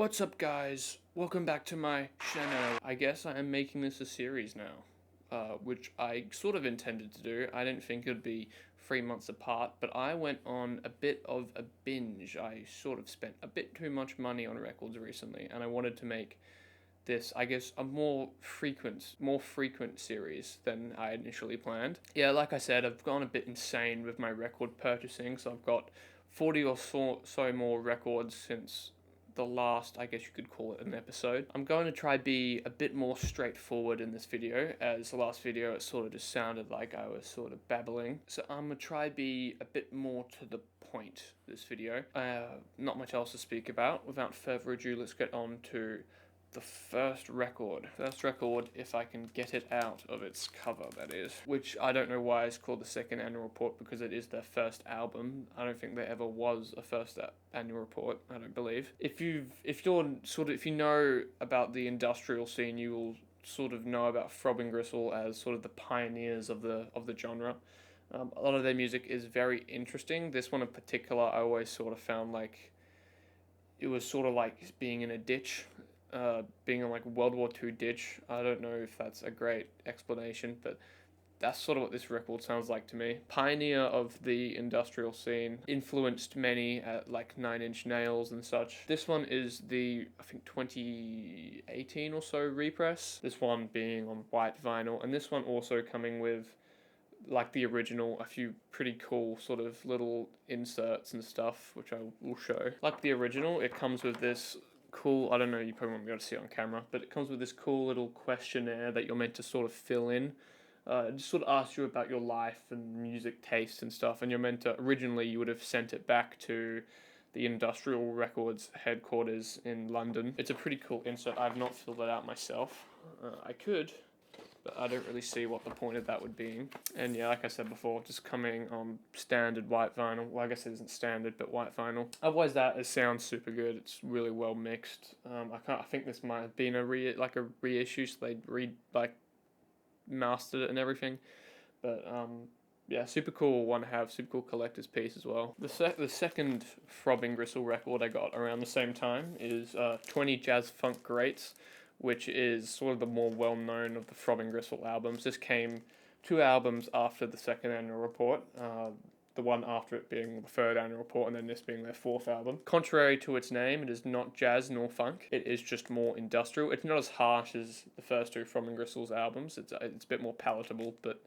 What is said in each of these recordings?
What's up, guys? Welcome back to my channel. I guess I am making this a series now, which I sort of intended to do. I didn't think it would be 3 months apart, but I went on a bit of a binge. I sort of spent a bit too much money on records recently, and I wanted to make this, I guess, a more frequent series than I initially planned. Yeah, like I said, I've gone a bit insane with my record purchasing, so I've got 40 or so more records since the last, I guess you could call it, an episode. I'm going to try be a bit more straightforward in this video, as the last video it sort of just sounded like I was sort of babbling. So I'm going to try be a bit more to the point this video. Not much else to speak about. Without further ado, let's get on to the first record. First record, if I can get it out of its cover, that is. Which I don't know why it's called the Second Annual Report, because it is their first album. I don't think there ever was a first annual report, I don't believe. If you know about the industrial scene, you will sort of know about Throbbing Gristle as sort of the pioneers of the genre. A lot of their music is very interesting. This one in particular, I always sort of found like it was sort of like being in a ditch, being in like World War II ditch. I don't know if that's a great explanation, but that's sort of what this record sounds like to me. Pioneer of the industrial scene, influenced many at like Nine Inch Nails and such. This one is the, I think, 2018 or so repress. This one being on white vinyl, and this one also coming with, like the original, a few pretty cool sort of little inserts and stuff, which I will show. Like the original, it comes with this cool, I don't know, you probably won't be able to see it on camera, but it comes with this cool little questionnaire that you're meant to sort of fill in. It just sort of asks you about your life and music taste and stuff, and you're meant to, originally you would have sent it back to the Industrial Records headquarters in London. It's a pretty cool insert. I've not filled it out myself. I could, but I don't really see what the point of that would be. And yeah, like I said before, just coming on standard white vinyl. Well, I guess it isn't standard, but white vinyl. Otherwise, it sounds super good. It's really well mixed. I think this might have been a reissue, so they mastered it and everything. But yeah, super cool one to have, super cool collector's piece as well. The second Throbbing Gristle record I got around the same time is 20 Jazz Funk Greats, which is sort of the more well-known of the Throbbing Gristle albums. This came 2 albums after the Second Annual Report, the one after it being the Third Annual Report, and then this being their 4th album. Contrary to its name, it is not jazz nor funk. It is just more industrial. It's not as harsh as the first 2 Throbbing Gristle's albums. It's a bit more palatable, but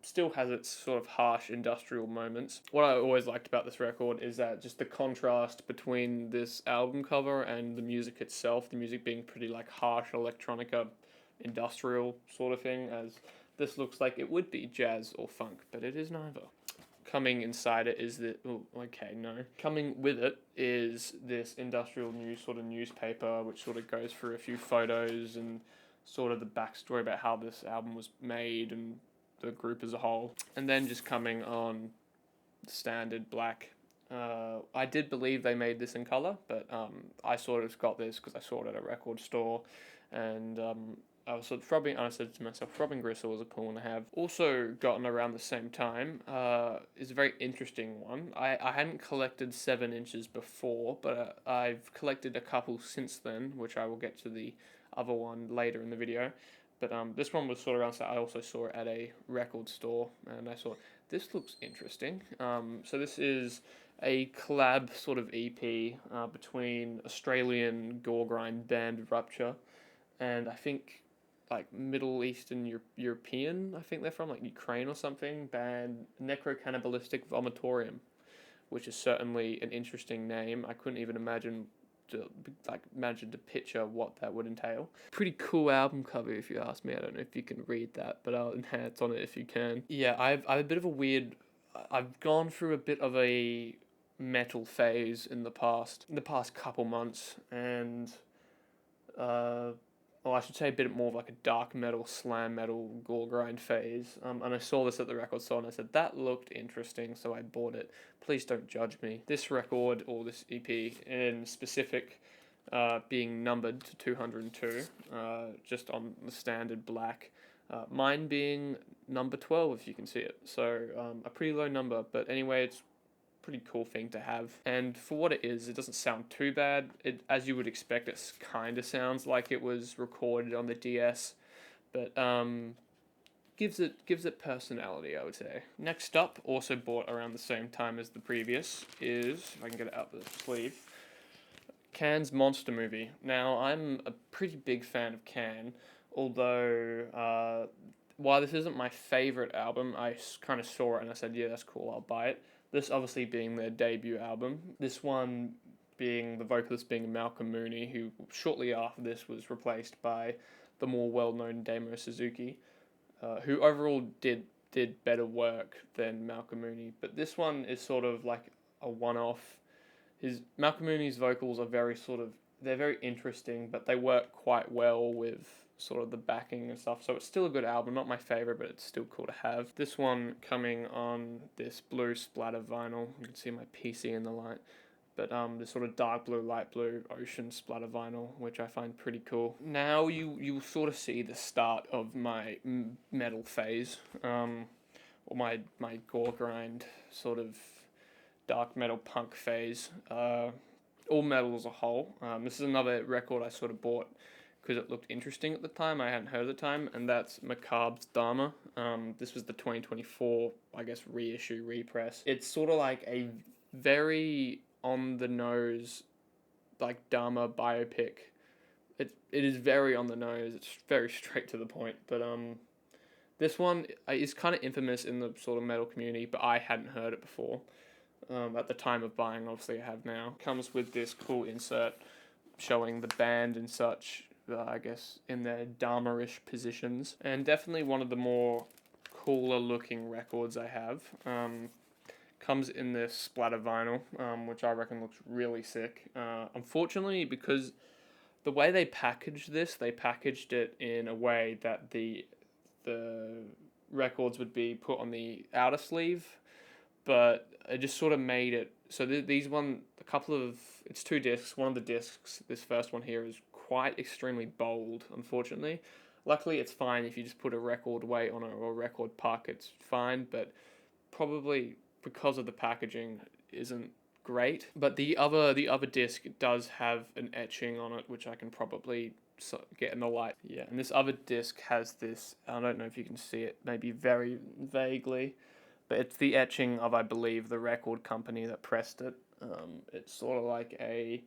still has its sort of harsh industrial moments. What I always liked about this record is that just the contrast between this album cover and the music itself, the music being pretty like harsh electronica industrial sort of thing, as this looks like it would be jazz or funk, but it is neither. Coming inside it is Coming with it is this industrial news sort of newspaper, which sort of goes through a few photos and sort of the backstory about how this album was made and the group as a whole. And then just coming on standard black. I did believe they made this in color, but I sort of got this because I saw it at a record store, and I was sort of I said to myself, Throbbing Gristle was a cool one to have. Also gotten around the same time is a very interesting one. I hadn't collected 7 inches before, but I've collected a couple since then, which I will get to the other one later in the video. But this one was sort of around, so I also saw it at a record store, and I thought, this looks interesting. So this is a collab sort of EP between Australian gore grind band Rupture, and I think like Middle Eastern European, I think they're from like Ukraine or something, band Necrocannibalistic Vomitorium, which is certainly an interesting name. I couldn't even imagine to picture what that would entail. Pretty cool album cover, if you ask me. I don't know if you can read that, but I'll enhance on it if you can. Yeah, I've a bit of a weird. I've gone through a bit of a metal phase in the past couple months, and I should say a bit more of like a dark metal, slam metal, gore grind phase. And I saw this at the record store and I said, that looked interesting, so I bought it. Please don't judge me. This record, or this EP in specific, being numbered to 202, just on the standard black. Mine being number 12, if you can see it. So a pretty low number, but anyway, it's pretty cool thing to have. And for what it is, it doesn't sound too bad. It, as you would expect, it kind of sounds like it was recorded on the DS, but gives it personality, I would say. Next up, also bought around the same time as the previous, is, if I can get it out the sleeve, Can's Monster Movie. Now, I'm a pretty big fan of Can, although while this isn't my favorite album, I kind of saw it and I said, yeah, that's cool, I'll buy it. This obviously being their debut album. This one being the vocalist being Malcolm Mooney, who shortly after this was replaced by the more well-known Damo Suzuki, who overall did better work than Malcolm Mooney. But this one is sort of like a one-off. Malcolm Mooney's vocals are they're very interesting, but they work quite well with sort of the backing and stuff. So it's still a good album, not my favorite, but it's still cool to have. This one coming on this blue splatter vinyl. You can see my PC in the light. But this sort of dark blue, light blue ocean splatter vinyl, which I find pretty cool. Now you sort of see the start of my metal phase, or my gore grind sort of dark metal punk phase. All metal as a whole. This is another record I sort of bought because it looked interesting at the time. I hadn't heard at the time, and that's Macabre's Dharma. This was the 2024, I guess, reissue, repress. It's sort of like a very on the nose, like Dharma biopic. It is very on the nose. It's very straight to the point. But this one is kind of infamous in the sort of metal community, but I hadn't heard it before. At the time of buying, obviously I have now. Comes with this cool insert showing the band and such, I guess, in their Dharma-ish positions. And definitely one of the more cooler looking records I have. Comes in this splatter vinyl, which I reckon looks really sick. Unfortunately, because the way they packaged this, they packaged it in a way that the records would be put on the outer sleeve, but it just sort of made it so it's 2 discs. One of the discs, this first one here, is quite extremely bold, unfortunately. Luckily it's fine if you just put a record weight on it or a record puck, it's fine, but probably because of the packaging isn't great. But the other disc does have an etching on it, which I can probably get in the light. Yeah, and this other disc has this, I don't know if you can see it, maybe very vaguely, but it's the etching of, I believe, the record company that pressed it. It's sort of like a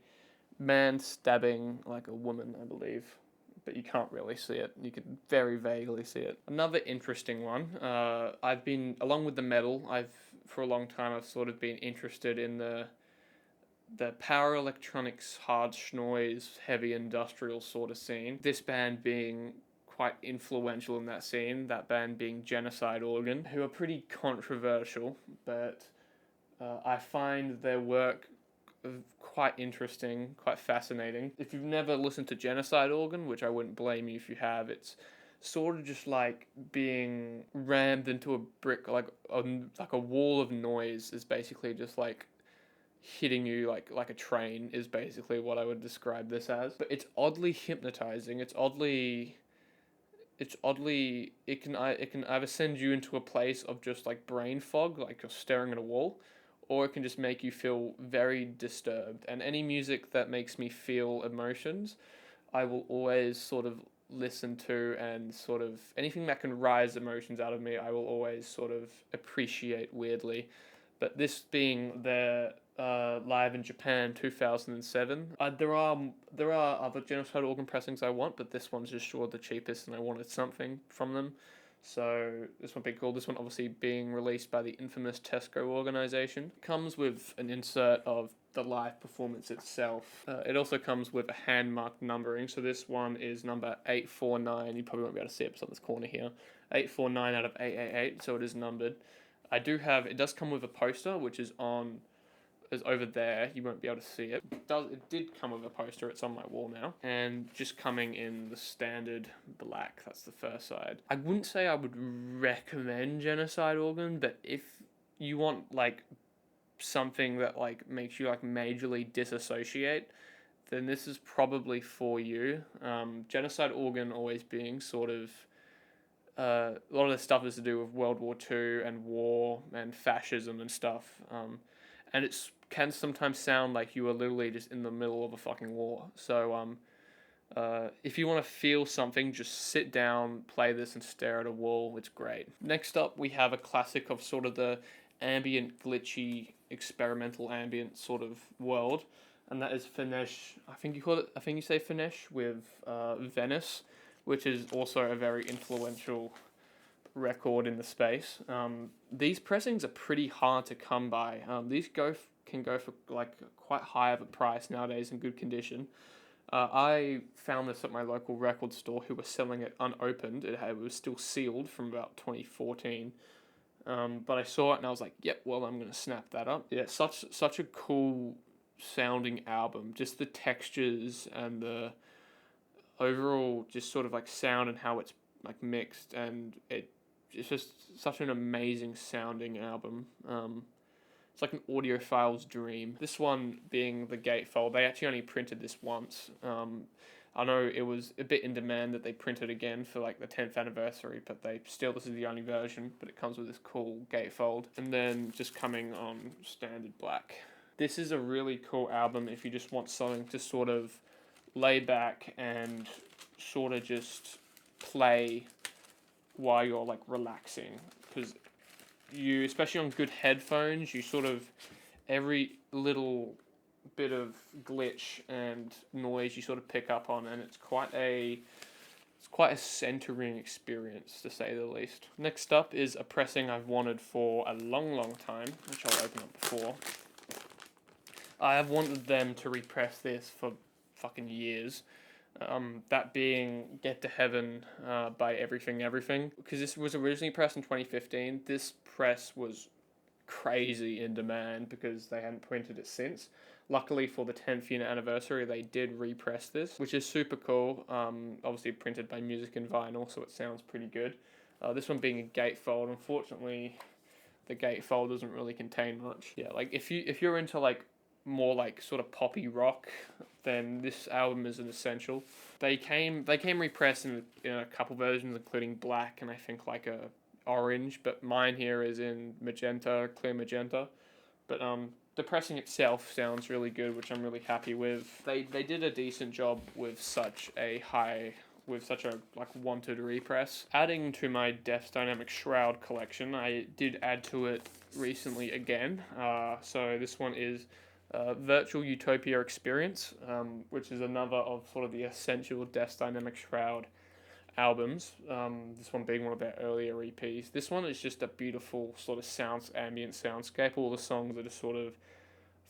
man stabbing like a woman, I believe, but you can't really see it. You can very vaguely see it. Another interesting one. I've been, along with the metal, for a long time I've sort of been interested in the power electronics, hard schnoise, heavy industrial sort of scene. This band being quite influential in that scene, that band being Genocide Organ, who are pretty controversial, but I find their work quite interesting, quite fascinating. If you've never listened to Genocide Organ, which I wouldn't blame you if you have, it's sort of just like being rammed into a brick, like a wall of noise is basically just like hitting you like a train is basically what I would describe this as. But it's oddly hypnotizing. It can either send you into a place of just like brain fog, like you're staring at a wall, or it can just make you feel very disturbed. And any music that makes me feel emotions, I will always sort of listen to, and sort of anything that can rise emotions out of me, I will always sort of appreciate weirdly. But this being their live in Japan 2007, there are other Genocide Organ pressings I want, but this one's just sure the cheapest, and I wanted something from them. So this one being cool. This one obviously being released by the infamous Tesco organization. Comes with an insert of the live performance itself. It also comes with a hand-marked numbering. So this one is number 849. You probably won't be able to see it, it's on this corner here. 849 out of 888, so it is numbered. It does come with a poster, which is over there. You won't be able to see it. It did come with a poster. It's on my wall now. And just coming in the standard black. That's the first side. I wouldn't say I would recommend Genocide Organ, but if you want like something that like makes you like majorly disassociate, then this is probably for you. Genocide Organ always being sort of a lot of the stuff is to do with World War II and war and fascism and stuff. and can sometimes sound like you are literally just in the middle of a fucking war. So if you want to feel something, just sit down, play this, and stare at a wall. It's great. Next up, we have a classic of sort of the ambient, glitchy, experimental ambient sort of world, and that is Finnesh. I think you call it. I think you say Finnesh with Venice, which is also a very influential record in the space. These pressings are pretty hard to come by. These can go for like quite high of a price nowadays in good condition. I found this at my local record store who were selling it unopened. It was still sealed from about 2014. But I saw it and I was like, yep, well, I'm going to snap that up. Yeah, such a cool sounding album. Just the textures and the overall just sort of like sound and how it's like mixed, and it's just such an amazing sounding album. It's like an audiophile's dream. This one being the gatefold, they actually only printed this once. I know it was a bit in demand that they printed again for like the 10th anniversary, but this is the only version, but it comes with this cool gatefold. And then just coming on standard black. This is a really cool album if you just want something to sort of lay back and sort of just play while you're like relaxing, because you, especially on good headphones, you sort of, every little bit of glitch and noise you sort of pick up on, and it's quite a centering experience, to say the least. Next up is a pressing I've wanted for a long time, which I'll open up before. I have wanted them to repress this for fucking years. That being Get to Heaven by Everything, because this was originally pressed in 2015. This press was crazy in demand because they hadn't printed it since. Luckily for the 10th year anniversary, they did repress this, which is super cool. Obviously printed by Music and Vinyl, so it sounds pretty good. This one being a gatefold, unfortunately, the gatefold doesn't really contain much. Yeah, like if you're into like more like sort of poppy rock, then this album is an essential. They came repressed in a couple versions, including black and I think like a orange, but mine here is in magenta, clear magenta. But the pressing itself sounds really good, which I'm really happy with. They did a decent job with such a like wanted repress. Adding to my Death Dynamic Shroud collection, I did add to it recently again. So this one is Virtual Utopia Experience, which is another of sort of the essential Death Dynamic Shroud albums. This one being one of their earlier EPs. This one is just a beautiful sort of ambient soundscape. All the songs are just sort of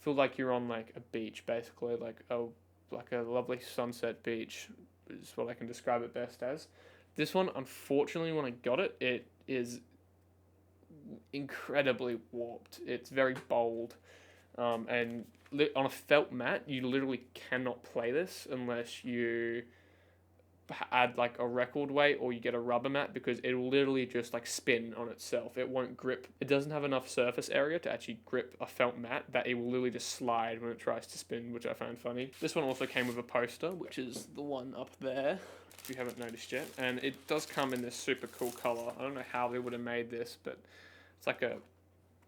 feel like you're on like a beach, basically, like a lovely sunset beach is what I can describe it best as. This one, unfortunately, when I got it, it is incredibly warped. It's very bold, and on a felt mat, you literally cannot play this unless you add like a record weight or you get a rubber mat, because it will literally just like spin on itself. It won't grip. It doesn't have enough surface area to actually grip a felt mat, that it will literally just slide when it tries to spin, which I find funny. This one also came with a poster, which is the one up there, if you haven't noticed yet, and it does come in this super cool color. I don't know how they would have made this, but it's like a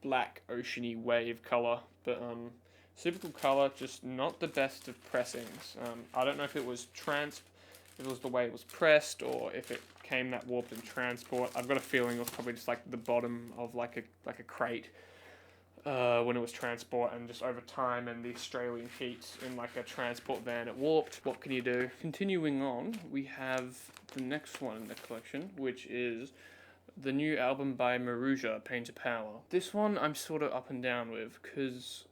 black oceany wave color, but super cool color, just not the best of pressings. I don't know if it was if it was the way it was pressed, or if it came that warped in transport. I've got a feeling it was probably just like the bottom of like a crate when it was transport, and just over time and the Australian heat in like a transport van, it warped. What can you do? Continuing on, we have the next one in the collection, which is the new album by Maruja, Pain to Power. This one I'm sort of up and down with, because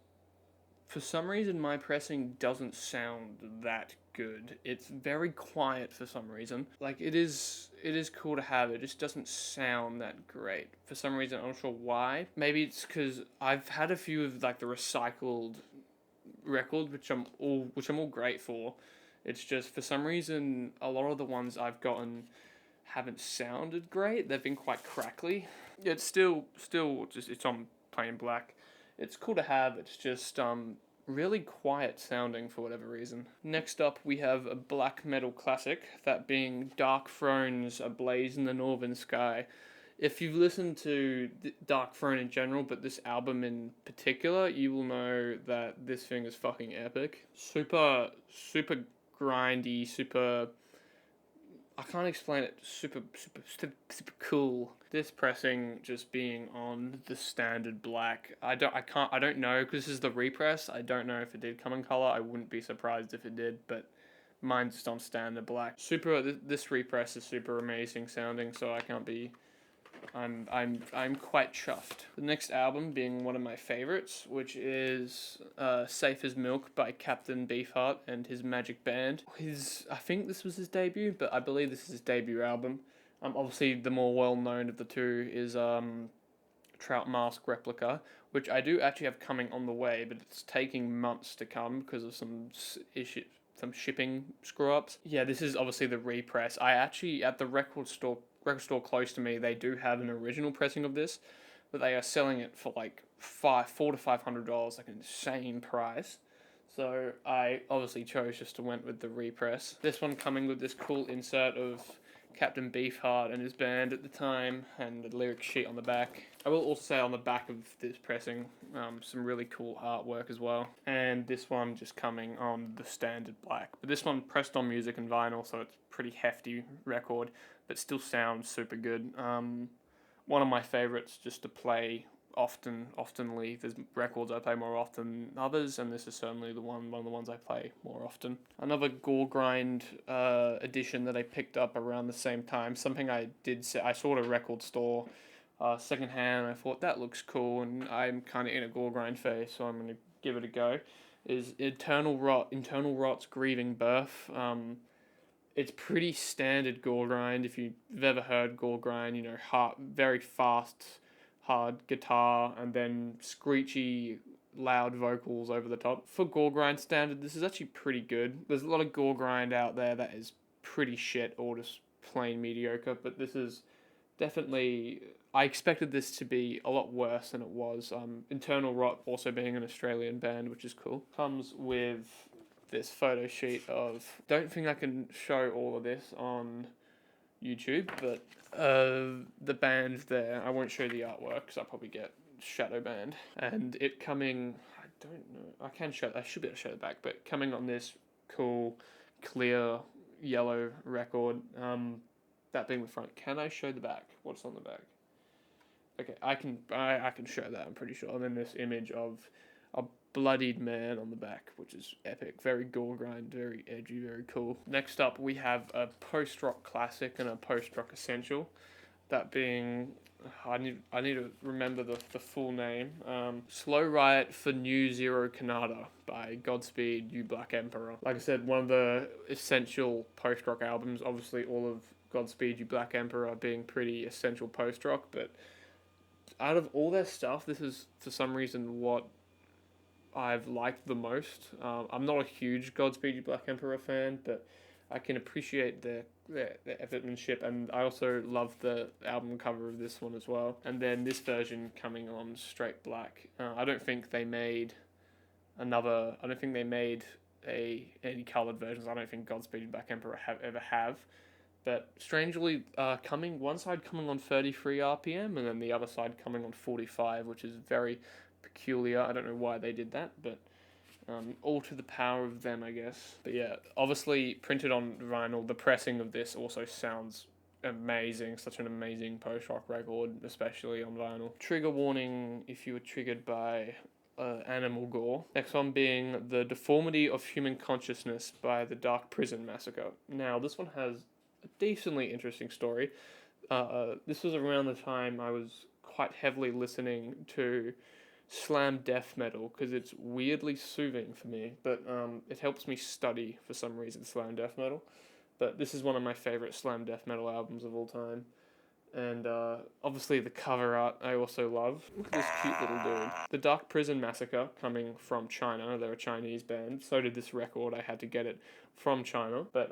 for some reason my pressing doesn't sound that good. It's very quiet for some reason. Like it is cool to have, it just doesn't sound that great. For some reason, I'm not sure why. Maybe it's because I've had a few of like the recycled records, which I'm all great for. It's just for some reason a lot of the ones I've gotten haven't sounded great. They've been quite crackly. It's still just, it's on plain black. It's cool to have. It's just really quiet sounding for whatever reason. Next up, we have a black metal classic, that being Dark Throne's A Blaze in the Northern Sky. If you've listened to Dark Throne in general, but this album in particular, you will know that this thing is fucking epic. Super, super grindy, super. I can't explain it. Super cool. This pressing just being on the standard black. I don't know because this is the repress. I don't know if it did come in color. I wouldn't be surprised if it did, but mine's just on standard black. This repress is super amazing sounding, so I can't be. I'm quite chuffed. The next album being one of my favorites, which is "Safe as Milk" by Captain Beefheart and his Magic Band. I think this was his debut, but I believe this is his debut album. Obviously the more well known of the two is Trout Mask Replica, which I do actually have coming on the way, but it's taking months to come because of some shipping screw ups. Yeah, this is obviously the repress. I actually at the record store close to me, they do have an original pressing of this, but they are selling it for like $400 to $500, like an insane price. So I obviously chose just to went with the repress. This one coming with this cool insert of Captain Beefheart and his band at the time, and the lyric sheet on the back. I will also say on the back of this pressing, some really cool artwork as well. And this one just coming on the standard black. But this one pressed on music and vinyl, so it's pretty hefty record, but still sounds super good. One of my favorites just to play oftenly. There's records I play more often than others, and this is certainly one of the ones I play more often. Another gore grind edition that I picked up around the same time. Something I saw at a record store, secondhand. And I thought that looks cool, and I'm kind of in a gore grind phase, so I'm gonna give it a go. Is Eternal Rot's Grieving Birth. It's pretty standard gore grind. If you've ever heard gore grind, very fast, hard guitar, and then screechy, loud vocals over the top. For gore grind standard, this is actually pretty good. There's a lot of gore grind out there that is pretty shit or just plain mediocre, but this is definitely. I expected this to be a lot worse than it was. Internal Rot also being an Australian band, which is cool. Comes with this photo sheet of. Don't think I can show all of this on YouTube, but the band there, I won't show the artwork because I'll probably get shadow banned. And it coming, I don't know, I should be able to show the back, but coming on this cool, clear, yellow record, that being the front. Can I show the back? What's on the back? Okay, I can show that, I'm pretty sure. And then this image of a bloodied man on the back, which is epic. Very gore grind, very edgy, very cool. Next up, we have a post-rock classic and a post-rock essential. That being, I need to remember the full name. Slow Riot for New Zero Canada by Godspeed You Black Emperor. Like I said, one of the essential post-rock albums. Obviously, all of Godspeed You Black Emperor being pretty essential post-rock, but out of all their stuff, this is for some reason what I've liked the most. I'm not a huge Godspeed You Black Emperor fan, but I can appreciate their effortmanship, and I also love the album cover of this one as well. And then this version coming on straight black. I don't think they made any coloured versions. I don't think Godspeed You Black Emperor ever have. But strangely, one side coming on 33 RPM and then the other side coming on 45, which is very peculiar. I don't know why they did that, but all to the power of them, I guess. But yeah, obviously printed on vinyl, the pressing of this also sounds amazing. Such an amazing post-rock record, especially on vinyl. Trigger warning if you were triggered by animal gore. Next one being The Deformity of Human Consciousness by the Dark Prison Massacre. Now, this one has a decently interesting story. This was around the time I was quite heavily listening to slam death metal because it's weirdly soothing for me, but it helps me study for some reason, slam death metal. But this is one of my favorite slam death metal albums of all time. And obviously the cover art I also love. Look at this cute little dude. The Dark Prison Massacre, coming from China. They're a Chinese band. So did this record. I had to get it from China. But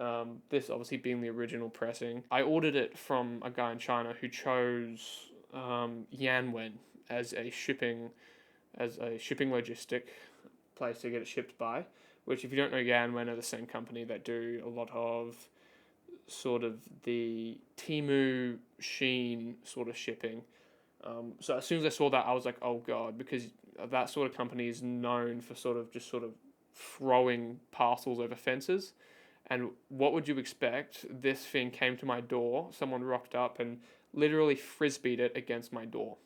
this obviously being the original pressing. I ordered it from a guy in China who chose Yanwen as a shipping logistic place to get it shipped by. Which, if you don't know, Yanwen are the same company that do a lot of sort of the Temu Shein sort of shipping. So as soon as I saw that, I was like, oh god, because that sort of company is known for sort of throwing parcels over fences. And what would you expect? This thing came to my door. Someone rocked up and literally frisbeed it against my door.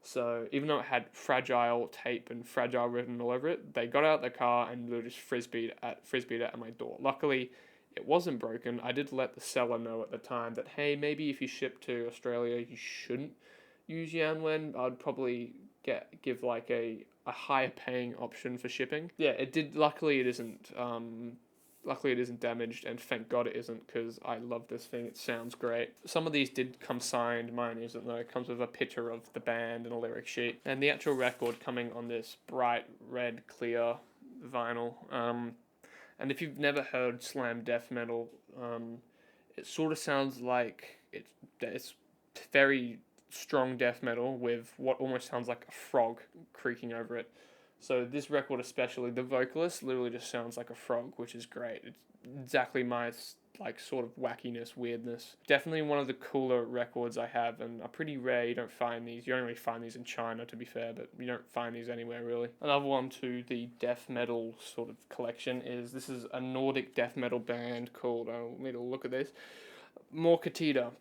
So even though it had fragile tape and fragile written all over it, they got out of the car and literally just frisbeed it at my door. Luckily, it wasn't broken. I did let the seller know at the time that hey, maybe if you ship to Australia, you shouldn't use Yanwen. I'd probably give like a higher paying option for shipping. Yeah, it did. Luckily, it isn't. Luckily, it isn't damaged, and thank God it isn't, because I love this thing. It sounds great. Some of these did come signed. Mine isn't, though. It comes with a picture of the band and a lyric sheet. And the actual record coming on this bright red, clear vinyl. And if you've never heard slam death metal, it sort of sounds like it's very strong death metal with what almost sounds like a frog creaking over it. So this record especially, the vocalist literally just sounds like a frog, which is great. It's exactly my like sort of wackiness, weirdness. Definitely one of the cooler records I have, and are pretty rare. You don't find these. You don't really find these in China, to be fair, but you don't find these anywhere really. Another one to the death metal sort of collection is this is a Nordic death metal band called. I'll need to look at this. Morkatida.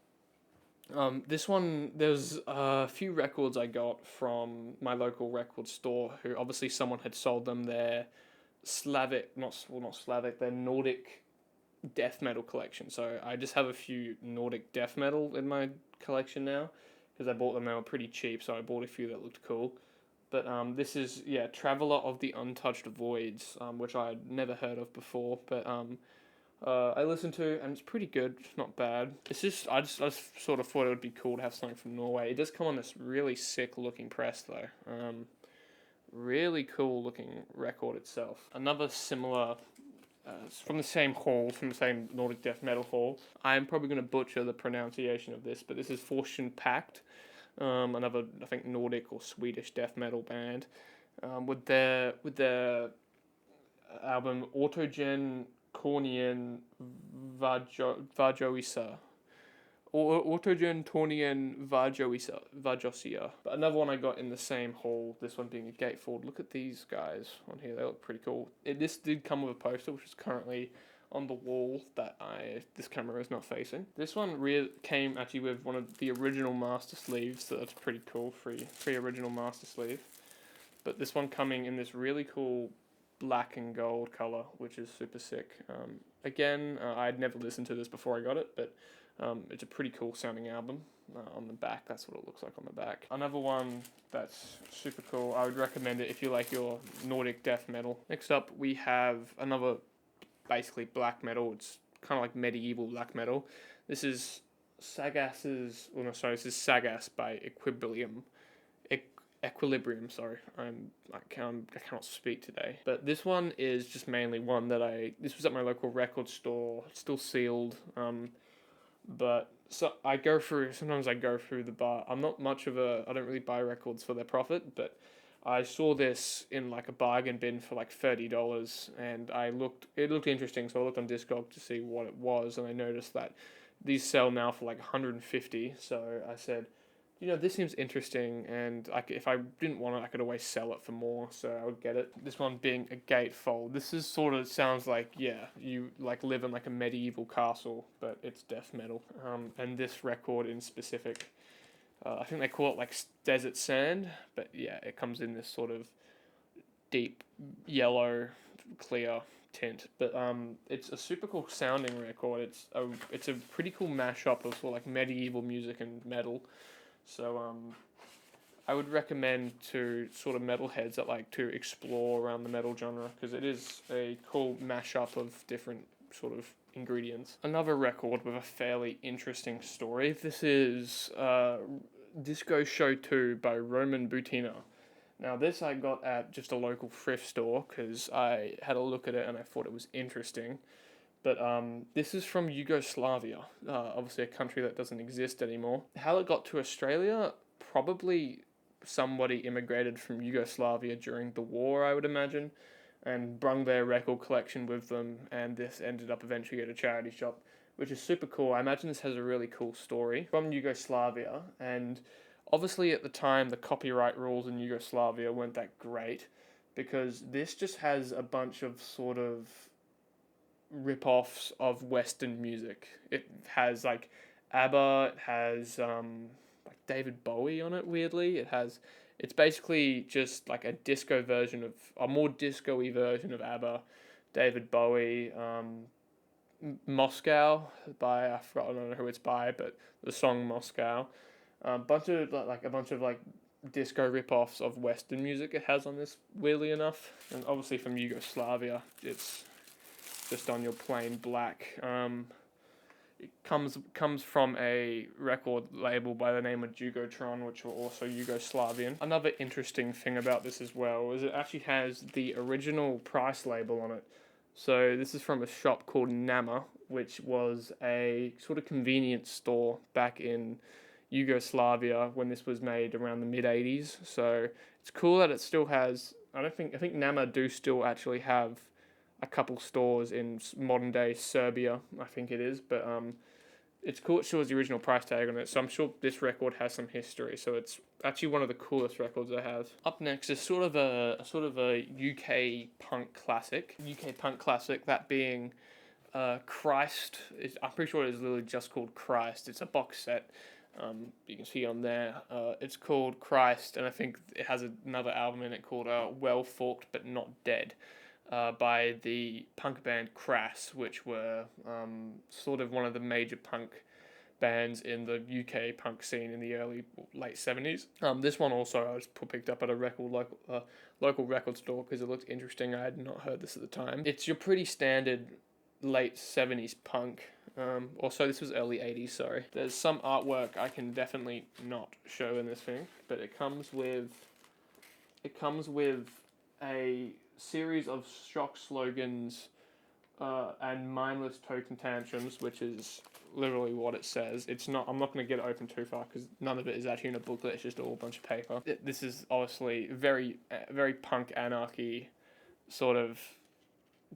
This one, there's a few records I got from my local record store, who obviously someone had sold them their not Slavic, their Nordic death metal collection. So I just have a few Nordic death metal in my collection now, because I bought them, they were pretty cheap, so I bought a few that looked cool. But this is, yeah, Traveller of the Untouched Voids, which I had never heard of before, but I listened to, and it's pretty good. It's not bad. It's just I just sort of thought it would be cool to have something from Norway. It does come on this really sick looking press though. Really cool looking record itself. Another similar. It's from the same hall, from the same Nordic death metal hall. I'm probably going to butcher the pronunciation of this, but this is Fortune Pact, another I think Nordic or Swedish death metal band, with their album Autogen Cornien Vajoisa. Autogen Tornien Vajosia. But another one I got in the same hall, this one being a gatefold. Look at these guys on here, they look pretty cool. This did come with a poster, which is currently on the wall that this camera is not facing. This one came actually with one of the original master sleeves, so that's pretty cool, free original master sleeve. But this one coming in this really cool black and gold color, which is super sick. Again, I'd never listened to this before I got it, but it's a pretty cool sounding album. On the back, that's what it looks like on the back. Another one that's super cool. I would recommend it if you like your Nordic death metal. Next up, we have another basically black metal. It's kind of like medieval black metal. This is Sagas's. Well, no, sorry. This is Sagas by Equilibrium, sorry. I cannot speak today. But this one is just mainly one that this was at my local record store, it's still sealed. But so sometimes I go through the bar. I don't really buy records for their profit, but I saw this in like a bargain bin for like $30, and it looked interesting, so I looked on Discog to see what it was, and I noticed that these sell now for like 150. So I said, this seems interesting, and if I didn't want it, I could always sell it for more, so I would get it. This one being a gatefold. This is sort of sounds like, yeah, you like live in like a medieval castle, but it's death metal. And this record in specific, I think they call it like desert sand, but yeah, it comes in this sort of deep yellow, clear tint. But it's a super cool sounding record. It's a pretty cool mashup of sort of like medieval music and metal. So I would recommend to sort of metalheads that like to explore around the metal genre, because it is a cool mashup of different sort of ingredients. Another record with a fairly interesting story. This is Disco Show 2 by Roman Butina. Now this I got at just a local thrift store because I had a look at it and I thought it was interesting. But this is from Yugoslavia, obviously a country that doesn't exist anymore. How it got to Australia, probably somebody immigrated from Yugoslavia during the war, I would imagine. and brung their record collection with them, and this ended up eventually at a charity shop, which is super cool. I imagine this has a really cool story from Yugoslavia, and obviously at the time the copyright rules in Yugoslavia weren't that great, because this just has a bunch of sort of rip-offs of Western music. It has like ABBA, it has like David Bowie on it, weirdly. It's basically just like a disco version of, a more disco-y version of ABBA, David Bowie, Moscow by, I forgot, I don't know who it's by, but the song Moscow. A bunch of like disco rip-offs of Western music it has on this, weirdly enough. And obviously from Yugoslavia, it's just on your plain black. It comes from a record label by the name of Jugotron, which were also Yugoslavian. Another interesting thing about this as well is it actually has the original price label on it. So this is from a shop called Nama, which was a sort of convenience store back in Yugoslavia when this was made around the mid 80s. So it's cool that it still has, I think Nama do still actually have a couple stores in modern day Serbia, I think it is, but it's cool it shows the original price tag on it, so I'm sure this record has some history, so it's actually one of the coolest records I have. Up next is sort of a UK punk classic. That being Christ. I'm pretty sure it is literally just called Christ. It's a box set. You can see on there. It's called Christ, and I think it has another album in it called Well Forked But Not Dead. By the punk band Crass, which were sort of one of the major punk bands in the UK punk scene in the late 70s. This one also I just picked up at a local record store because it looked interesting. I had not heard this at the time. It's your pretty standard late 70s punk. Also, this was early 80s, sorry. There's some artwork I can definitely not show in this thing, but it comes with a series of shock slogans and mindless token tantrums, which is literally what it says. I'm not going to get it open too far because none of it is actually in a booklet. It's just all a bunch of paper. This is obviously very punk anarchy sort of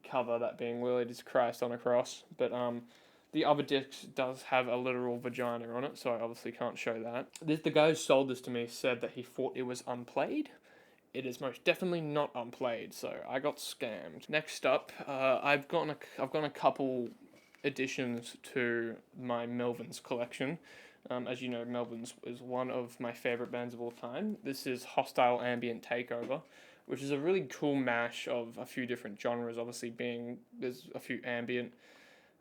cover, that being literally just Christ on a cross. But the other disc does have a literal vagina on it, so I obviously can't show that. The guy who sold this to me said that he thought it was unplayed. It is most definitely not unplayed, so I got scammed. Next up, I've gotten a couple additions to my Melvins collection. As you know, Melvins is one of my favorite bands of all time. This is Hostile Ambient Takeover, which is a really cool mash of a few different genres. Obviously, there's a few ambient,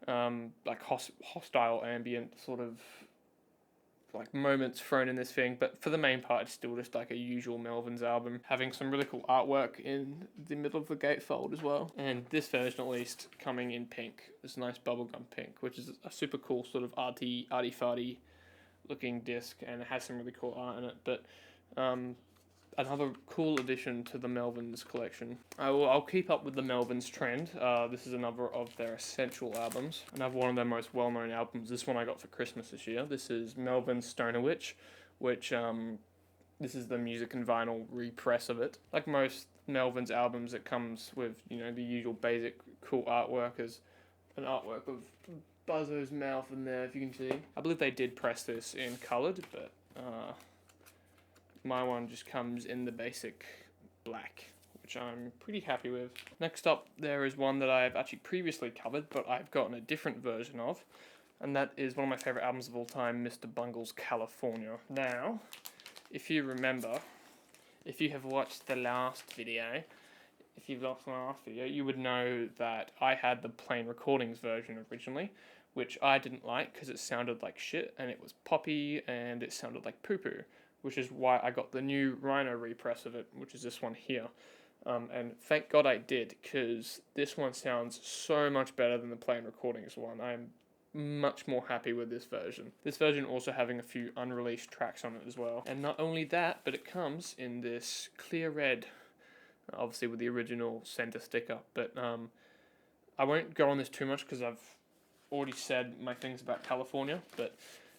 like hostile ambient sort of like moments thrown in this thing, but for the main part it's still just like a usual Melvins album, having some really cool artwork in the middle of the gatefold as well, and this version at least coming in pink, this nice bubblegum pink, which is a super cool sort of arty-farty looking disc, and it has some really cool art in it. But another cool addition to the Melvins collection. I'll keep up with the Melvins trend. This is another of their essential albums. Another one of their most well-known albums. This one I got for Christmas this year. This is Melvins Stoner Witch, which this is the music and vinyl repress of it. Like most Melvins albums, it comes with, the usual basic cool artwork as an artwork of Buzzo's mouth in there, if you can see. I believe they did press this in coloured, but my one just comes in the basic black, which I'm pretty happy with. Next up, there is one that I've actually previously covered, but I've gotten a different version of, and that is one of my favourite albums of all time, Mr. Bungle's California. Now, if you remember, if you have watched the last video, you would know that I had the plain recordings version originally, which I didn't like because it sounded like shit, and it was poppy, and it sounded like poo-poo, which is why I got the new Rhino repress of it, which is this one here. And thank God I did, because this one sounds so much better than the plain recordings one. I'm much more happy with this version. This version also having a few unreleased tracks on it as well. And not only that, but it comes in this clear red, obviously with the original center sticker. But I won't go on this too much because I've already said my things about California. But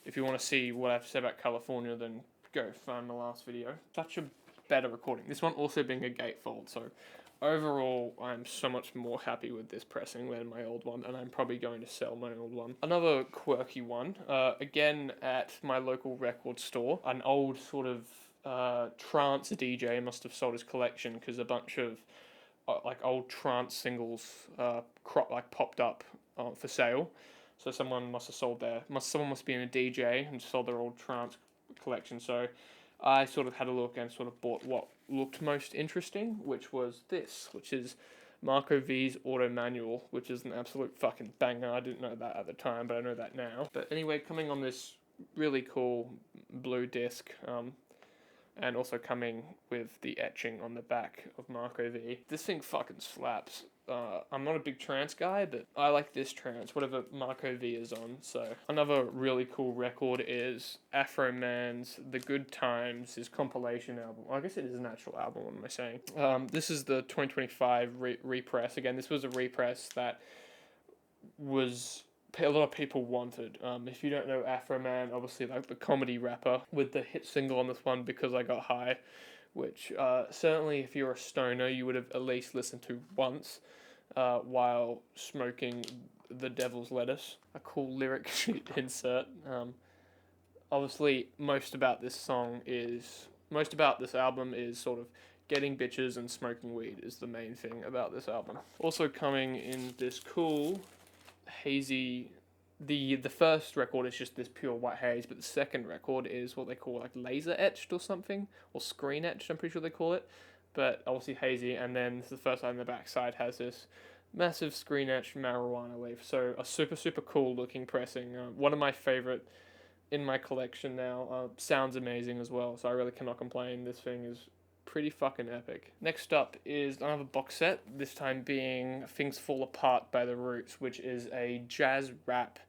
if you want to see what I've said about California, then go find my last video. Such a better recording. This one also being a gatefold, so overall, I'm so much more happy with this pressing than my old one, and I'm probably going to sell my old one. Another quirky one, again at my local record store, an old sort of trance DJ must have sold his collection because a bunch of like old trance singles popped up for sale. So someone must have sold someone must be in a DJ and sold their old trance collection. So I sort of had a look and sort of bought what looked most interesting, which was this, which is Marco V's Auto Manual, which is an absolute fucking banger. I didn't know that at the time, but I know that now. But anyway, coming on this really cool blue disc, and also coming with the etching on the back of Marco V. This thing fucking slaps. I'm not a big trance guy, but I like this trance, whatever Marco V is on. So another really cool record is Afroman's The Good Times, his compilation album. Well, I guess it is an actual album, what am I saying? This is the 2025 repress. Again, this was a repress that was a lot of people wanted. If you don't know Afroman, obviously like the comedy rapper with the hit single on this one, Because I Got High, which certainly if you're a stoner you would have at least listened to once while smoking the devil's lettuce. A cool lyric insert. Obviously most about this album is sort of getting bitches and smoking weed is the main thing about this album. Also coming in this cool hazy, the first record is just this pure white haze, but the second record is what they call like laser etched or something, or screen etched, I'm pretty sure they call it, but obviously hazy. And then the first side and the back side has this massive screen etched marijuana leaf. So a super cool looking pressing. One of my favorite in my collection now. Sounds amazing as well, so I really cannot complain. This thing is pretty fucking epic. Next up is another box set, this time being Things Fall Apart by The Roots, which is a jazz rap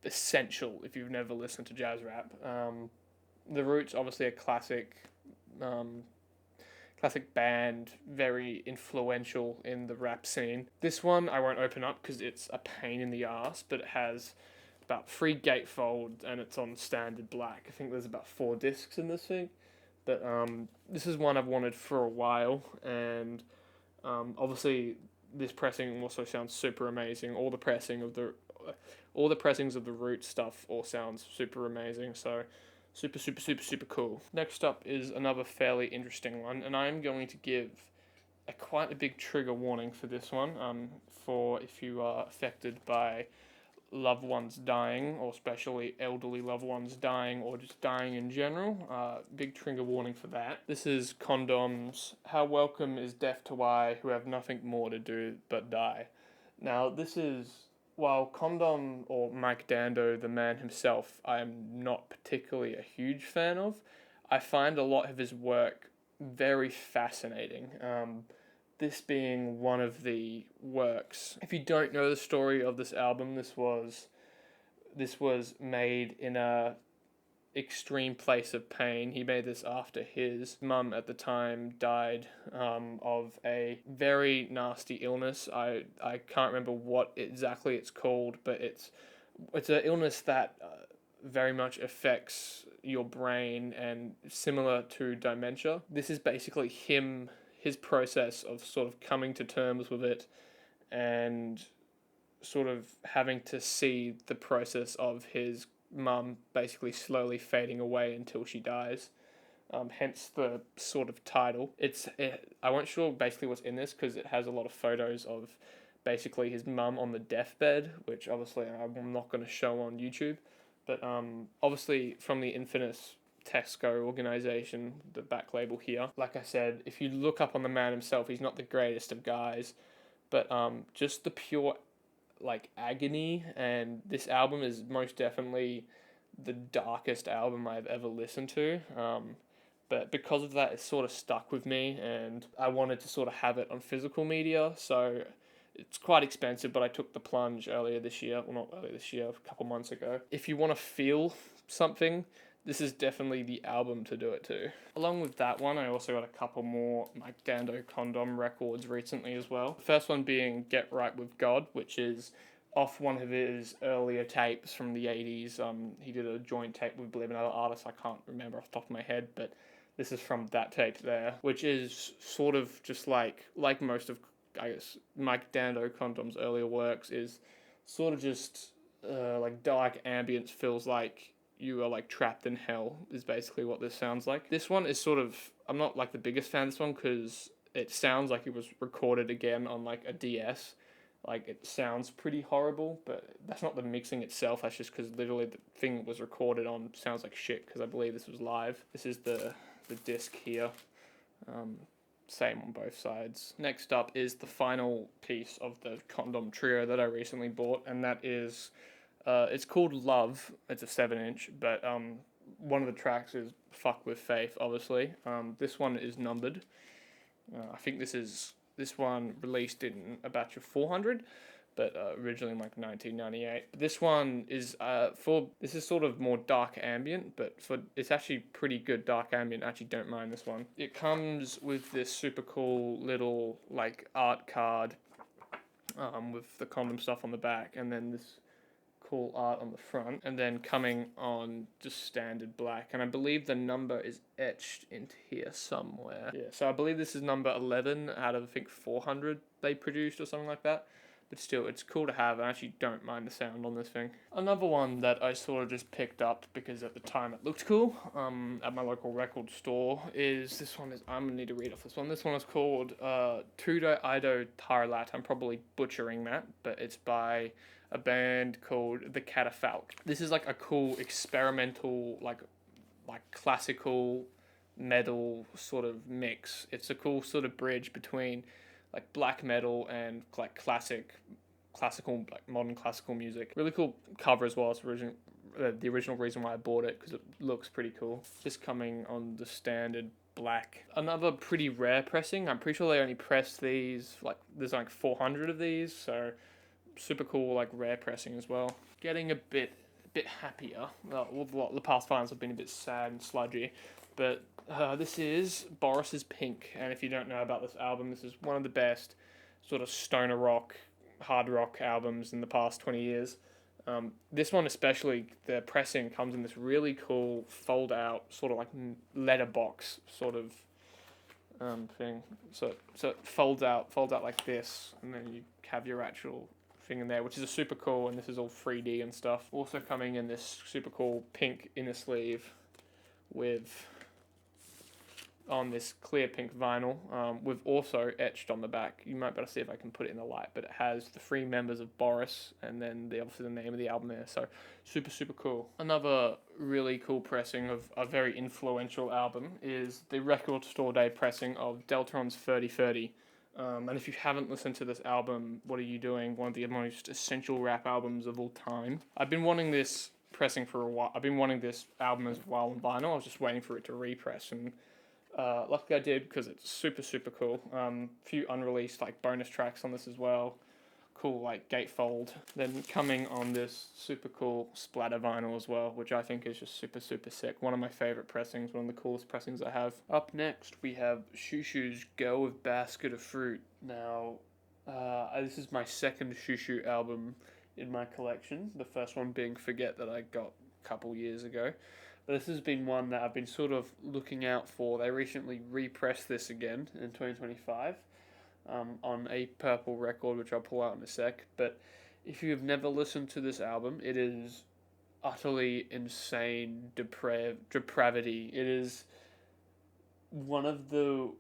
essential if you've never listened to jazz rap. The Roots, obviously a classic band, very influential in the rap scene. This one I won't open up because it's a pain in the ass, but it has about 3 gatefolds and it's on standard black. I think there's about 4 discs in this thing. But this is one I've wanted for a while, and obviously this pressing also sounds super amazing. All the pressings of the Root stuff all sounds super amazing. So super cool. Next up is another fairly interesting one, and I am going to give quite a big trigger warning for this one. For if you are affected by loved ones dying, or especially elderly loved ones dying, or just dying in general. Big trigger warning for that. This is Condom's How Welcome is Death to I, Who Have Nothing More to Do But Die. Now, this is, while Condom, or Mike Dando, the man himself, I am not particularly a huge fan of, I find a lot of his work very fascinating. This being one of the works. If you don't know the story of this album, this was made in a extreme place of pain. He made this after his mum at the time died of a very nasty illness. I can't remember what exactly it's called, but it's an illness that very much affects your brain and similar to dementia. This is basically his process of sort of coming to terms with it and sort of having to see the process of his mum basically slowly fading away until she dies. Hence the sort of title. I won't show basically what's in this because it has a lot of photos of basically his mum on the deathbed, which obviously I'm not going to show on YouTube. But obviously from the infamous Tesco organization, the back label here. Like I said, if you look up on the man himself, he's not the greatest of guys, but just the pure like agony, and this album is most definitely the darkest album I've ever listened to. But because of that, it sort of stuck with me, and I wanted to sort of have it on physical media, so it's quite expensive, but I took the plunge earlier this year. Well, not earlier this year, a couple months ago. If you want to feel something, this is definitely the album to do it to. Along with that one, I also got a couple more Mike Dando Condom records recently as well. The first one being Get Right With God, which is off one of his earlier tapes from the 80s. He did a joint tape with, believe, another artist I can't remember off the top of my head, but This is from that tape there, which is sort of just like most of, I guess, Mike Dando Condom's earlier works, is sort of just like dark ambience, feels like you are like trapped in hell, is basically what this sounds like. This one is sort of, I'm not like the biggest fan of this one because it sounds like it was recorded again on like a DS. Like, it sounds pretty horrible, but that's not the mixing itself. That's just because literally the thing it was recorded on sounds like shit, because I believe this was live. This is the disc here. Same on both sides. Next up is the final piece of the Condom trio that I recently bought, and that is, it's called Love. It's a 7-inch, but one of the tracks is Fuck With Faith, obviously. This one is numbered. I think this one released in a batch of 400, but originally in like 1998. But this one is this is sort of more dark ambient, but it's actually pretty good dark ambient. I actually don't mind this one. It comes with this super cool little like art card, with the Condom stuff on the back, and then this cool art on the front, and then coming on just standard black, and I believe the number is etched into here somewhere. Yeah, so I believe this is number 11 out of, I think, 400 they produced or something like that. But still, it's cool to have. I actually don't mind the sound on this thing. Another one that I sort of just picked up because at the time it looked cool, at my local record store, is this one. I'm gonna need to read off this one. This one is called Tudo Ido Tarlat. I'm probably butchering that, but it's by a band called The Catafalque. This is like a cool experimental, like classical metal sort of mix. It's a cool sort of bridge between like black metal and like classical, like modern classical music. Really cool cover as well. It's the original reason why I bought it, because it looks pretty cool. Just coming on the standard black. Another pretty rare pressing. I'm pretty sure they only press these, like there's like 400 of these, so super cool, like rare pressing as well. Getting a bit happier. Well, the past finals have been a bit sad and sludgy, but this is Boris's Pink, and if you don't know about this album, this is one of the best sort of stoner rock, hard rock albums in the past 20 years. This one especially, the pressing comes in this really cool fold out, sort of like letterbox sort of thing. So it folds out like this, and then you have your actual thing in there, which is a super cool, and this is all 3D and stuff. Also coming in this super cool pink inner sleeve with on this clear pink vinyl, with also etched on the back. You might be able to see if I can put it in the light, but it has the 3 members of Boris and then obviously the name of the album there. So super cool. Another really cool pressing of a very influential album is the Record Store Day pressing of Deltron's 3030. And if you haven't listened to this album, what are you doing? One of the most essential rap albums of all time. I've been wanting this pressing for a while. I've been wanting this album as well on vinyl. I was just waiting for it to repress, and luckily I did, because it's super cool. Few unreleased like bonus tracks on this as well. Cool like gatefold. Then coming on this super cool splatter vinyl as well, which I think is just super sick. One of my favorite pressings, one of the coolest pressings I have. Up next we have Shoo Shoo's Girl with Basket of Fruit. Now, this is my second Shoo Shoo album in my collection. The first one being Forget, that I got a couple years ago. But this has been one that I've been sort of looking out for. They recently repressed this again in 2025. On a purple record, which I'll pull out in a sec. But if you have never listened to this album, it is utterly insane depravity. It is one of the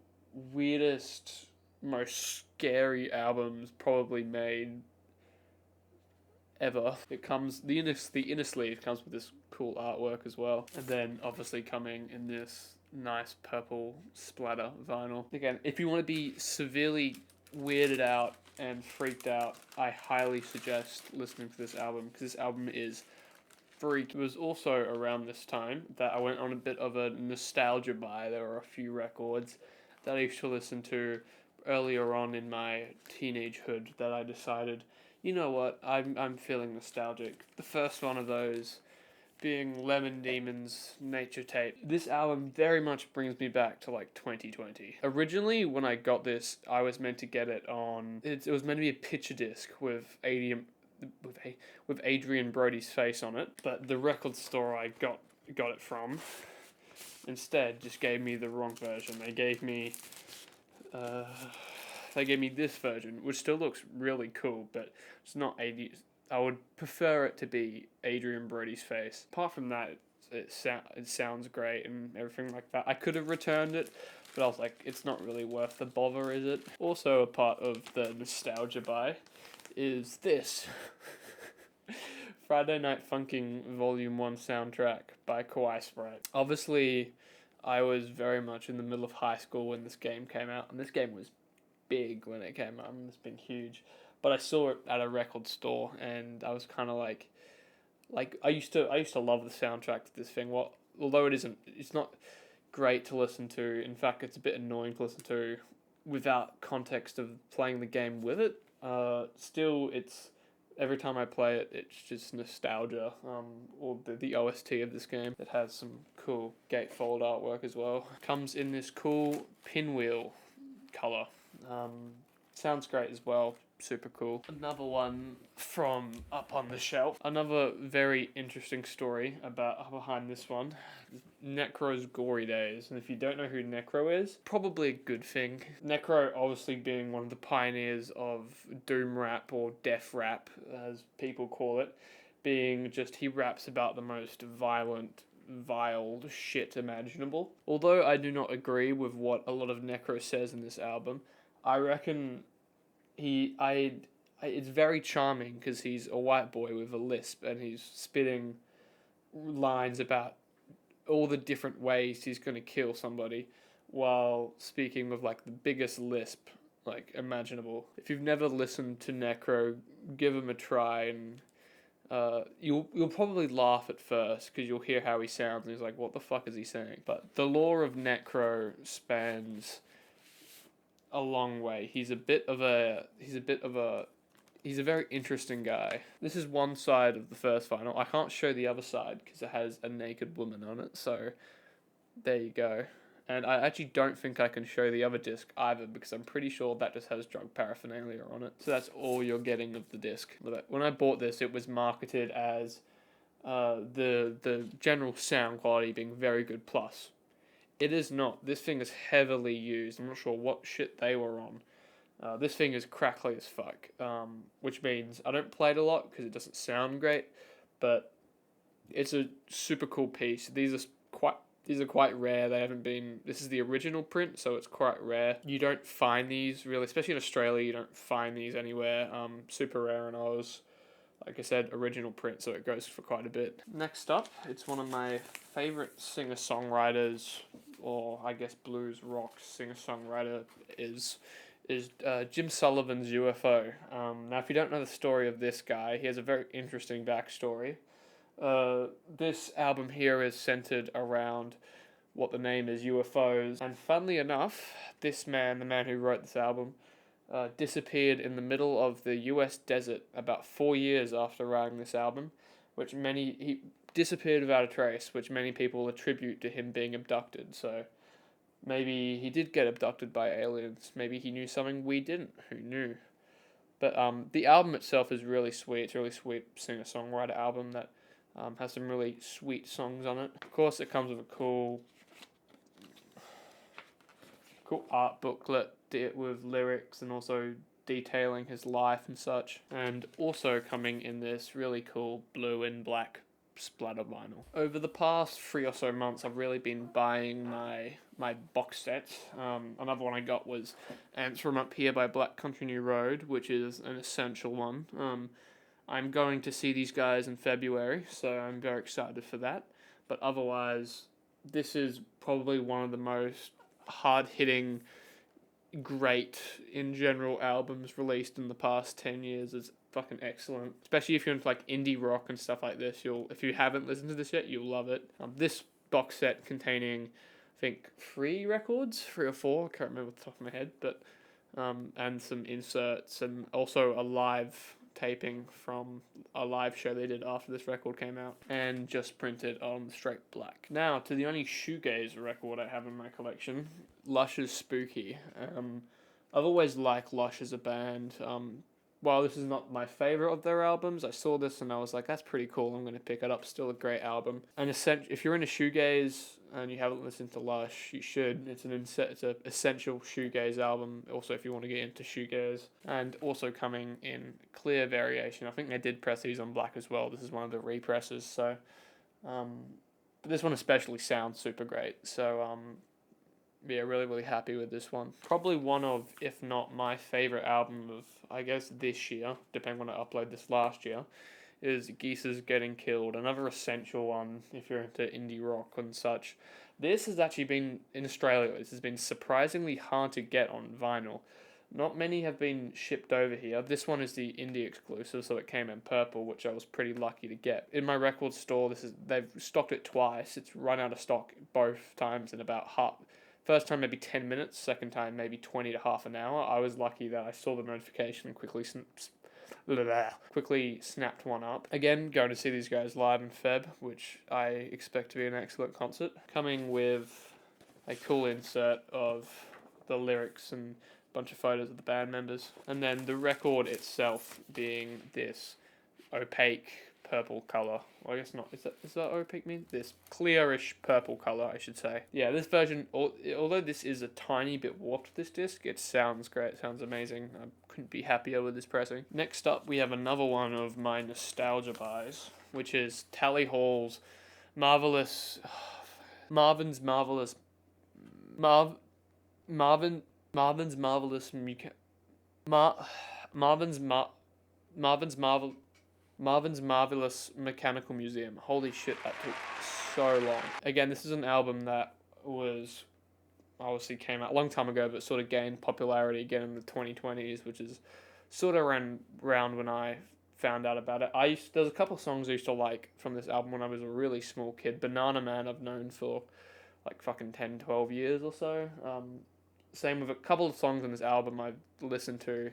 weirdest, most scary albums probably made ever. It comes, the inner sleeve comes with this cool artwork as well, and then obviously coming in this nice purple splatter vinyl. Again, if you want to be severely weirded out and freaked out, I highly suggest listening to this album, because this album is freak. It was also around this time that I went on a bit of a nostalgia buy. There were a few records that I used to listen to earlier on in my teenagehood that I decided, you know what, I'm feeling nostalgic. The first one of those being Lemon Demon's Nature Tape. This album very much brings me back to like 2020. Originally, when I got this, I was meant to get it on, it was meant to be a picture disc with Adrian Brody's face on it, but the record store I got it from instead just gave me the wrong version. They gave me this version, which still looks really cool, but it's not 80. I would prefer it to be Adrian Brody's face. Apart from that, it sounds great and everything like that. I could have returned it, but I was like, it's not really worth the bother, is it? Also, a part of the nostalgia buy is this. Friday Night Funkin' Volume 1 soundtrack by Kawaii Sprite. Obviously, I was very much in the middle of high school when this game came out, and this game was big when it came out, and it's been huge. But I saw it at a record store, and I was kind of like I used to love the soundtrack to this thing. Well, although it's not great to listen to. In fact, it's a bit annoying to listen to without context of playing the game with it. Still, it's every time I play it, it's just nostalgia. Or the OST of this game. It has some cool gatefold artwork as well. Comes in this cool pinwheel color. Sounds great as well. Super cool. Another one from up on the shelf. Another very interesting story behind this one. Necro's Gory Days. And if you don't know who Necro is, probably a good thing. Necro obviously being one of the pioneers of doom rap, or death rap as people call it, being just he raps about the most violent, vile shit imaginable. Although I do not agree with what a lot of Necro says in this album, I reckon it's very charming because he's a white boy with a lisp and he's spitting lines about all the different ways he's going to kill somebody while speaking with like the biggest lisp like imaginable. If you've never listened to Necro, give him a try, and you'll probably laugh at first because you'll hear how he sounds and he's like, what the fuck is he saying? But the lore of Necro spans a long way. He's a very interesting guy. This is one side of the first vinyl. I can't show the other side because it has a naked woman on it, so there you go. And I actually don't think I can show the other disc either because I'm pretty sure that just has drug paraphernalia on it. So that's all you're getting of the disc. When I bought this, it was marketed as the general sound quality being very good plus. It is not. This thing is heavily used. I'm not sure what shit they were on. This thing is crackly as fuck, which means I don't play it a lot because it doesn't sound great, but it's a super cool piece. These are quite rare. They haven't been. This is the original print, so it's quite rare. You don't find these really, especially in Australia. You don't find these anywhere. Super rare in Oz. Like I said, original print, so it goes for quite a bit. Next up, it's one of my favorite singer-songwriters, or I guess blues rock singer-songwriter is Jim Sullivan's UFO. Now, if you don't know the story of this guy, he has a very interesting backstory. This album here is centered around what the name is, UFOs, and funnily enough, the man who wrote this album, disappeared in the middle of the US desert about 4 years after writing this album, he disappeared without a trace, which many people attribute to him being abducted. So maybe he did get abducted by aliens. Maybe he knew something we didn't. Who knew? But the album itself is really sweet. It's a really sweet singer-songwriter album that has some really sweet songs on it. Of course, it comes with a cool art booklet with lyrics and also detailing his life and such. And also coming in this really cool blue and black splatter vinyl. Over the past 3 or so months, I've really been buying my box sets. Another one I got was Ants From Up Here by Black Country New Road, which is an essential one. I'm going to see these guys in February, so I'm very excited for that. But otherwise, this is probably one of the most hard-hitting, great in general albums released in the past 10 years. It's fucking excellent, especially if you're into like indie rock and stuff like this. If you haven't listened to this yet, you'll love it. This box set containing, I think, 3 records, 3 or 4, I can't remember off the top of my head, but and some inserts and also a live taping from a live show they did after this record came out, and just printed on straight black. Now to the only shoegaze record I have in my collection, Lush's Spooky. I've always liked Lush as a band. while this is not my favorite of their albums, I saw this and I was like, that's pretty cool. I'm going to pick it up. Still a great album. And if you're into shoegaze and you haven't listened to Lush, you should. It's an essential shoegaze album. Also, if you want to get into shoegaze, and also coming in clear variation. I think they did press these on black as well. This is one of the represses. So, but this one especially sounds super great. So, yeah, really happy with this one. Probably one of, if not my favorite album of, I guess, this year, depending when I upload this last year, is Geese's Getting Killed. Another essential one if you're into indie rock and such. This has actually been, in Australia, this has been surprisingly hard to get on vinyl. Not many have been shipped over here. This one is the indie exclusive, so it came in purple, which I was pretty lucky to get. In my record store, they've stocked it twice. It's run out of stock both times in about half. First time maybe 10 minutes, second time maybe 20 to half an hour. I was lucky that I saw the notification and quickly snapped one up. Again, going to see these guys live in Feb, which I expect to be an excellent concert. Coming with a cool insert of the lyrics and a bunch of photos of the band members. And then the record itself being this opaque purple color. Well, I guess not. Is that opaque mean? This clearish purple color, I should say. Yeah, this version, although this is a tiny bit warped, this disc, it sounds great. It sounds amazing. I couldn't be happier with this pressing. Next up, we have another one of my nostalgia buys, which is Tally Hall's Marvelous... Marvin's Marvelous... Marvin's Marvelous... Marvin's Marvelous Mechanical Museum. Holy shit, that took so long. Again, this is an album that was obviously came out a long time ago, but sort of gained popularity again in the 2020s, which is sort of around when I found out about it. There's a couple songs I used to like from this album when I was a really small kid. Banana Man I've known for like fucking 10, 12 years or so. Same with a couple of songs on this album I've listened to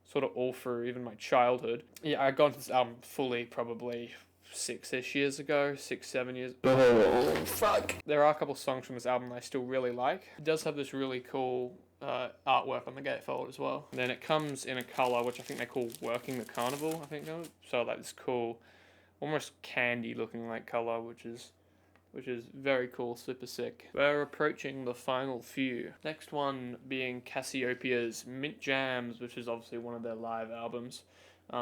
sort of all through even my childhood. Yeah, I got into this album fully probably 7 years. Oh, fuck. There are a couple songs from this album I still really like. It does have this really cool artwork on the gatefold as well. And then it comes in a colour which I think they call Working the Carnival, I think. So like this cool, almost candy looking like colour, which is very cool, super sick. We're approaching the final few. Next one being Cassiopeia's Mint Jams, which is obviously one of their live albums.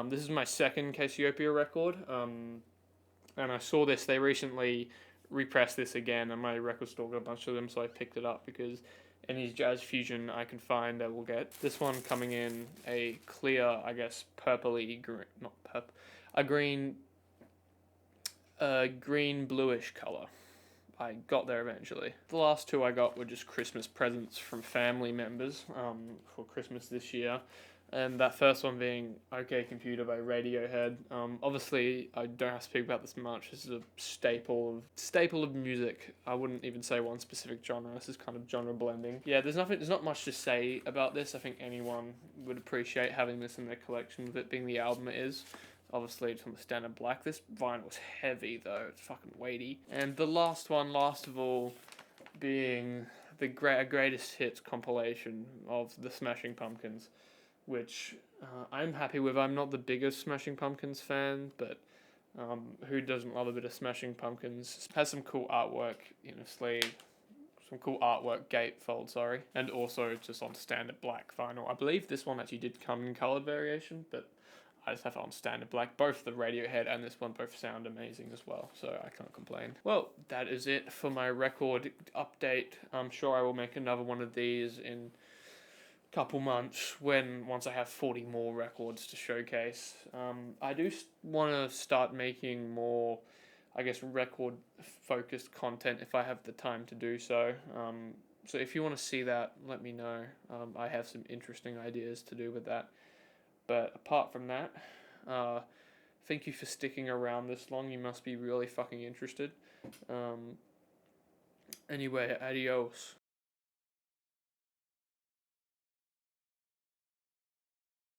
This is my second Cassiopeia record, and I saw this, they recently repressed this again, and my record store got a bunch of them, so I picked it up because any jazz fusion I can find I will get. This one coming in a clear, I guess, purpley, green bluish colour. I got there eventually. The last two I got were just Christmas presents from family members for Christmas this year. And that first one being OK Computer by Radiohead. Obviously, I don't have to speak about this much. This is a staple of music. I wouldn't even say one specific genre. This is kind of genre blending. Yeah, there's not much to say about this. I think anyone would appreciate having this in their collection, with it being the album it is. Obviously, it's on the standard black. This vinyl was heavy, though. It's fucking weighty. And the last of all, being the greatest hits compilation of the Smashing Pumpkins, which I'm happy with. I'm not the biggest Smashing Pumpkins fan, but who doesn't love a bit of Smashing Pumpkins? It has some cool artwork in a sleeve. Some cool artwork gatefold, sorry. And also just on standard black vinyl. I believe this one actually did come in coloured variation, but I just have it on standard black. Both the Radiohead and this one both sound amazing as well, so I can't complain. Well, that is it for my record update. I'm sure I will make another one of these in a couple months once I have 40 more records to showcase. I do want to start making more, I guess, record-focused content if I have the time to do so. So if you want to see that, let me know. I have some interesting ideas to do with that. But apart from that, thank you for sticking around this long. You must be really fucking interested. Anyway, adios.